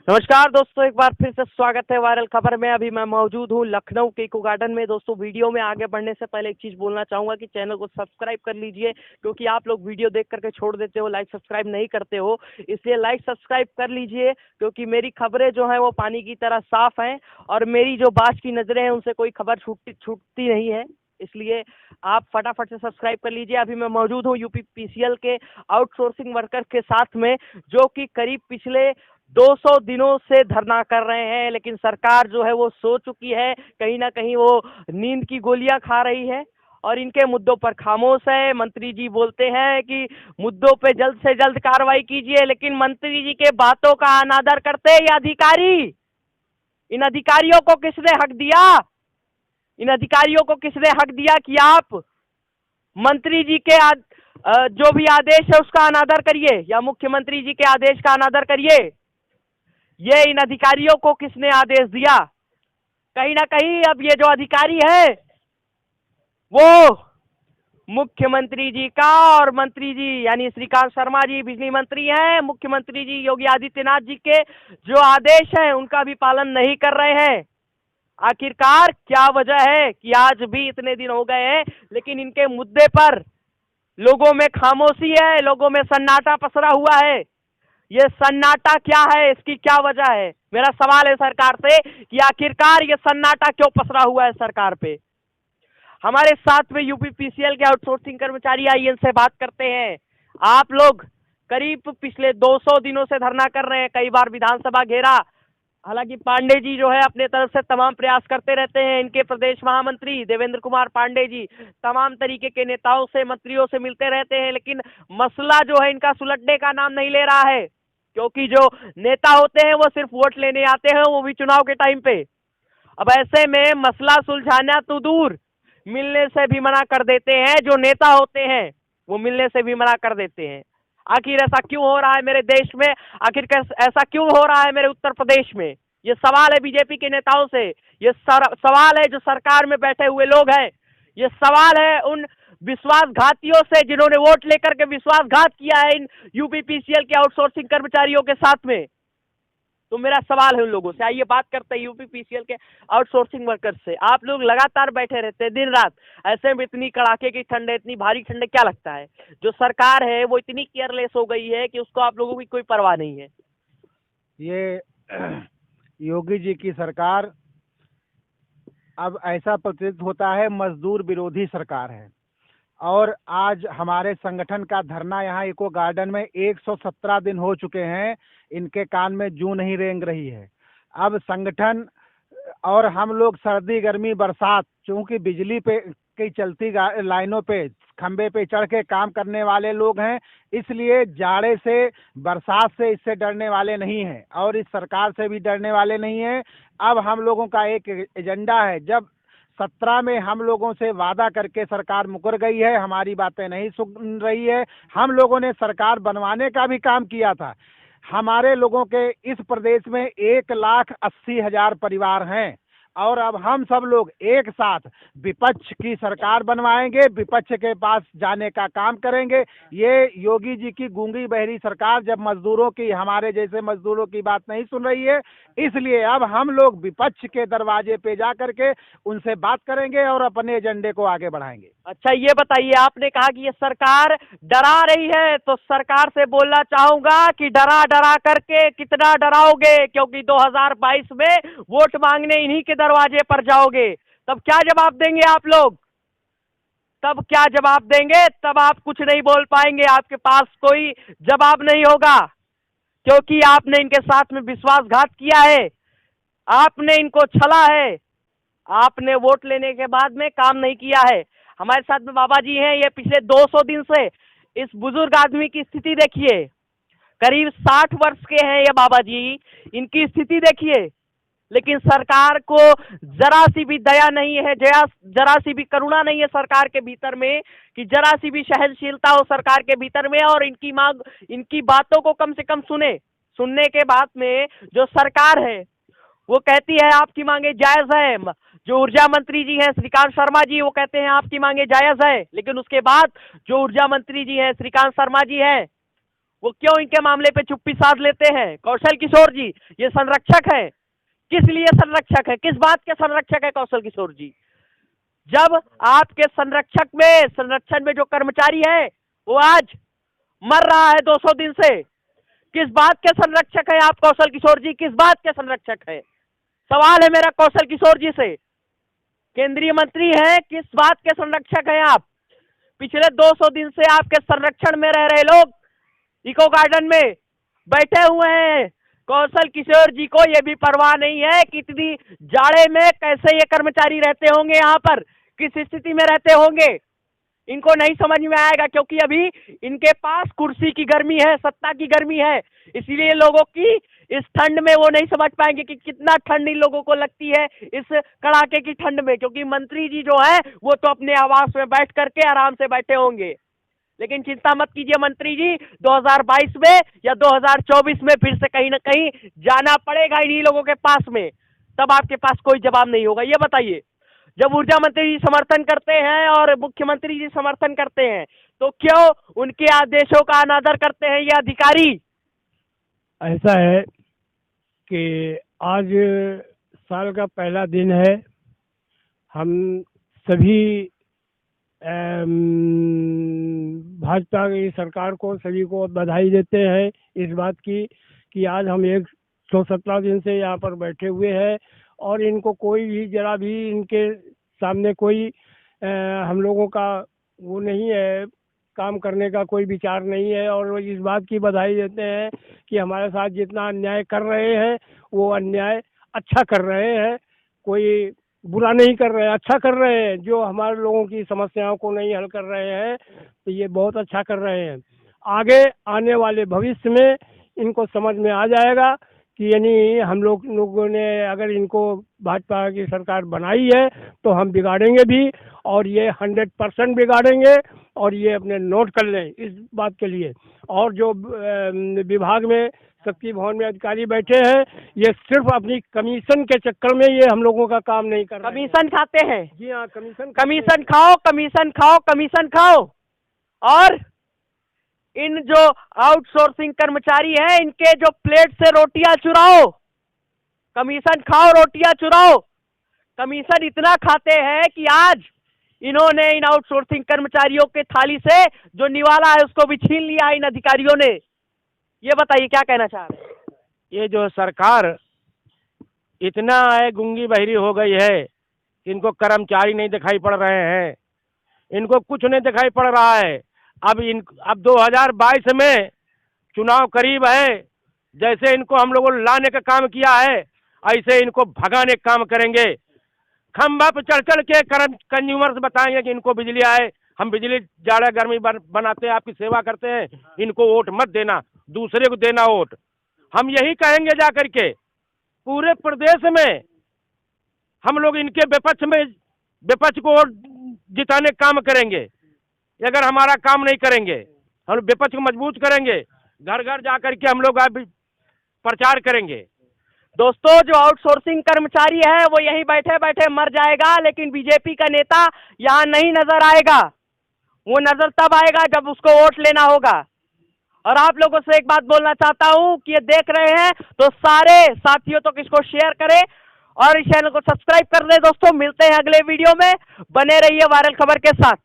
नमस्कार दोस्तों, एक बार फिर से स्वागत है वायरल खबर में। अभी मैं मौजूद हूँ लखनऊ के इको गार्डन में। दोस्तों, वीडियो में आगे बढ़ने से पहले एक चीज़ बोलना चाहूँगा कि चैनल को सब्सक्राइब कर लीजिए, क्योंकि आप लोग वीडियो देख करके छोड़ देते हो, लाइक सब्सक्राइब नहीं करते हो। इसलिए लाइक सब्सक्राइब कर लीजिए, क्योंकि मेरी खबरें जो हैं वो पानी की तरह साफ हैं और मेरी जो बाज की नज़रें हैं उनसे कोई खबर छूटती नहीं है। इसलिए आप फटाफट से सब्सक्राइब कर लीजिए। अभी मैं मौजूद हूँ यूपीपीसीएल के आउटसोर्सिंग वर्कर के साथ में, जो कि करीब पिछले 200 दिनों से धरना कर रहे हैं, लेकिन सरकार जो है वो सो चुकी है। कहीं ना कहीं वो नींद की गोलियां खा रही है और इनके मुद्दों पर खामोश है। मंत्री जी बोलते हैं कि मुद्दों पे जल्द से जल्द कार्रवाई कीजिए, लेकिन मंत्री जी के बातों का अनादर करते हैं ये अधिकारी। इन अधिकारियों को किसने हक दिया? इन अधिकारियों को किसने हक दिया कि आप मंत्री जी के जो भी आदेश है उसका अनादर करिए या मुख्यमंत्री जी के आदेश का अनादर करिए? ये इन अधिकारियों को किसने आदेश दिया? कहीं ना कहीं अब ये जो अधिकारी है वो मुख्यमंत्री जी का, और मंत्री जी यानी श्रीकांत शर्मा जी बिजली मंत्री हैं, मुख्यमंत्री जी योगी आदित्यनाथ जी के जो आदेश हैं उनका भी पालन नहीं कर रहे हैं। आखिरकार क्या वजह है कि आज भी इतने दिन हो गए हैं लेकिन इनके मुद्दे पर लोगों में खामोशी है, लोगों में सन्नाटा पसरा हुआ है। ये सन्नाटा क्या है, इसकी क्या वजह है? मेरा सवाल है सरकार से कि आखिरकार ये सन्नाटा क्यों पसरा हुआ है सरकार पे। हमारे साथ में यूपीपीसीएल के आउटसोर्सिंग कर्मचारी, आइए इनसे बात करते हैं। आप लोग करीब पिछले 200 दिनों से धरना कर रहे हैं, कई बार विधानसभा घेरा। हालांकि पांडे जी जो है अपने तरफ से तमाम प्रयास करते रहते हैं। इनके प्रदेश महामंत्री देवेंद्र कुमार पांडे जी तमाम तरीके के नेताओं से, मंत्रियों से मिलते रहते हैं, लेकिन मसला जो है इनका सुलझने का नाम नहीं ले रहा है, क्योंकि जो नेता होते हैं वो सिर्फ वोट लेने आते हैं, वो भी चुनाव के टाइम पे। अब ऐसे में मसला सुलझाना तो दूर, मिलने से भी मना कर देते हैं। जो नेता होते हैं वो मिलने से भी मना कर देते हैं। आखिर ऐसा क्यों हो रहा है मेरे देश में? आखिर ऐसा क्यों हो रहा है मेरे उत्तर प्रदेश में? ये सवाल है बीजेपी के नेताओं से, ये सवाल है जो सरकार में बैठे हुए लोग हैं, ये सवाल है उन विश्वासघातियों से जिन्होंने वोट लेकर के विश्वासघात किया है इन यूपीपीसीएल के आउटसोर्सिंग कर्मचारियों के साथ में। तो मेरा सवाल है उन लोगों से। आइए बात करते हैं यूपीपीसीएल के आउटसोर्सिंग वर्कर्स से। आप लोग लगातार बैठे रहते हैं दिन रात, ऐसे में इतनी कड़ाके की ठंड है, इतनी भारी ठंड है, क्या लगता है जो सरकार है वो इतनी केयरलेस हो गई है कि उसको आप लोगों की कोई परवाह नहीं है? ये योगी जी की सरकार अब ऐसा प्रतीत होता है मजदूर विरोधी सरकार है। और आज हमारे संगठन का धरना यहाँ इको गार्डन में 117 दिन हो चुके हैं, इनके कान में जूं नहीं रेंग रही है। अब संगठन और हम लोग सर्दी गर्मी बरसात, चूंकि बिजली पे की चलती लाइनों पे खंबे पे चढ़ के काम करने वाले लोग हैं, इसलिए जाड़े से बरसात से इससे डरने वाले नहीं हैं और इस सरकार से भी डरने वाले नहीं हैं। अब हम लोगों का एक एजेंडा है। जब 17 में हम लोगों से वादा करके सरकार मुकर गई है, हमारी बातें नहीं सुन रही है। हम लोगों ने सरकार बनवाने का भी काम किया था। हमारे लोगों के इस प्रदेश में 1,80,000 परिवार हैं और अब हम सब लोग एक साथ विपक्ष की सरकार बनवाएंगे, विपक्ष के पास जाने का काम करेंगे। ये योगी जी की गूंगी बहरी सरकार जब मजदूरों की, हमारे जैसे मजदूरों की बात नहीं सुन रही है, इसलिए अब हम लोग विपक्ष के दरवाजे पे जा करके उनसे बात करेंगे और अपने एजेंडे को आगे बढ़ाएंगे। अच्छा, ये बताइए, आपने कहा कि ये सरकार डरा रही है, तो सरकार से बोलना चाहूंगा कि डरा डरा करके कितना डराओगे? क्योंकि 2022 में वोट मांगने इन्हीं के दरवाजे पर जाओगे, तब क्या जवाब देंगे आप लोग? तब क्या जवाब देंगे? तब आप कुछ नहीं बोल पाएंगे, आपके पास कोई जवाब नहीं होगा, क्योंकि आपने इनके साथ में विश्वासघात किया है, आपने इनको छला है, आपने वोट लेने के बाद में काम नहीं किया है। हमारे साथ में बाबा जी हैं, ये पिछले 200 दिन से इस बुजुर्ग आदमी की स्थिति देखिए, करीब 60 वर्ष के हैं ये बाबा जी, इनकी स्थिति देखिए, लेकिन सरकार को जरा सी भी दया नहीं है, जरा सी भी करुणा नहीं है सरकार के भीतर में, कि जरा सी भी सहनशीलता हो सरकार के भीतर में और इनकी मांग, इनकी बातों को कम से कम सुनने के बाद में जो सरकार है वो कहती है आपकी मांगे जायज है। जो ऊर्जा मंत्री जी हैं श्रीकांत शर्मा जी, वो कहते हैं आपकी मांगे जायज है, लेकिन उसके बाद जो ऊर्जा मंत्री जी हैं श्रीकांत शर्मा जी हैं वो क्यों इनके मामले पे चुप्पी साध लेते हैं? कौशल किशोर जी ये संरक्षक है, किस लिए संरक्षक है, किस बात के संरक्षक है कौशल किशोर जी? जब आपके संरक्षण में जो कर्मचारी है वो आज मर रहा है 200 दिन से, किस बात के संरक्षक है आप कौशल किशोर जी? किस बात के संरक्षक है? सवाल है मेरा कौशल किशोर जी से, केंद्रीय मंत्री हैं, किस बात के संरक्षक हैं आप? पिछले 200 दिन से आपके संरक्षण में रह रहे लोग इको गार्डन में बैठे हुए हैं। कौशल किशोर जी को ये भी परवाह नहीं है कि इतनी जाड़े में कैसे ये कर्मचारी रहते होंगे, यहाँ पर किस स्थिति में रहते होंगे, इनको नहीं समझ में आएगा, क्योंकि अभी इनके पास कुर्सी की गर्मी है, सत्ता की गर्मी है, इसलिए लोगों की इस ठंड में वो नहीं समझ पाएंगे कि कितना ठंड इन लोगों को लगती है इस कड़ाके की ठंड में, क्योंकि मंत्री जी जो है वो तो अपने आवास में बैठ करके आराम से बैठे होंगे। लेकिन चिंता मत कीजिए मंत्री जी, 2022 में या 2024 में फिर से कहीं ना कहीं जाना पड़ेगा इन्हीं लोगों के पास में, तब आपके पास कोई जवाब नहीं होगा। ये बताइए, जब ऊर्जा मंत्री जी समर्थन करते हैं और मुख्यमंत्री जी समर्थन करते हैं, तो क्यों उनके आदेशों का अनादर करते हैं ये अधिकारी? ऐसा है कि आज साल का पहला दिन है, हम सभी भाजपा की सरकार को सभी को बधाई देते हैं इस बात की कि आज हम 117 दिन से यहाँ पर बैठे हुए हैं और इनको कोई भी जरा भी इनके सामने कोई हम लोगों का वो नहीं है, काम करने का कोई विचार नहीं है। और इस बात की बधाई देते हैं कि हमारे साथ जितना अन्याय कर रहे हैं वो अन्याय अच्छा कर रहे हैं, कोई बुरा नहीं कर रहे हैं, अच्छा कर रहे हैं। जो हमारे लोगों की समस्याओं को नहीं हल कर रहे हैं तो ये बहुत अच्छा कर रहे हैं। आगे आने वाले भविष्य में इनको समझ में आ जाएगा कि यानी हम लोगों ने अगर इनको भाजपा की सरकार बनाई है तो हम बिगाड़ेंगे भी, और ये 100% बिगाड़ेंगे, और ये अपने नोट कर लें इस बात के लिए। और जो विभाग में शक्ति भवन में अधिकारी बैठे हैं, ये सिर्फ अपनी कमीशन के चक्कर में ये हम लोगों का काम नहीं कर रहे हैं। कमीशन खाते हैं? जी हाँ, कमीशन खाओ, कमीशन खाओ। और इन जो आउटसोर्सिंग कर्मचारी हैं इनके जो प्लेट से रोटियां चुराओ, कमीशन खाओ, रोटियां चुराओ। कमीशन इतना खाते हैं कि आज इन्होंने इन आउटसोर्सिंग कर्मचारियों के थाली से जो निवाला है उसको भी छीन लिया इन अधिकारियों ने। ये बताइए क्या कहना चाह रहे हैं? ये जो सरकार इतना है गूंगी बहरी हो गई है, इनको कर्मचारी नहीं दिखाई पड़ रहे हैं, इनको कुछ नहीं दिखाई पड़ रहा है। अब 2022 में चुनाव करीब है, जैसे इनको हम लोगों ने लाने का काम किया है ऐसे इनको भगाने का काम करेंगे। खंभा पे चढ़ चढ़ के कंज्यूमर्स बताएंगे कि इनको बिजली आए, हम बिजली जाड़ा गर्मी बनाते हैं, आपकी सेवा करते हैं, इनको वोट मत देना, दूसरे को देना वोट। हम यही कहेंगे जा करके पूरे प्रदेश में हम लोग इनके विपक्ष को वोट जिताने का काम करेंगे। अगर हमारा काम नहीं करेंगे, हम विपक्ष को मजबूत करेंगे, घर घर जा करके हम लोग प्रचार करेंगे। दोस्तों, जो आउटसोर्सिंग कर्मचारी है वो यहीं बैठे बैठे मर जाएगा, लेकिन बीजेपी का नेता यहाँ नहीं नजर आएगा। वो नजर तब आएगा जब उसको वोट लेना होगा। और आप लोगों से एक बात बोलना चाहता हूँ कि ये देख रहे हैं तो सारे साथियों तक इसको शेयर करें और इस चैनल को सब्सक्राइब कर दें। दोस्तों, मिलते हैं अगले वीडियो में, बने रहिए वायरल खबर के साथ।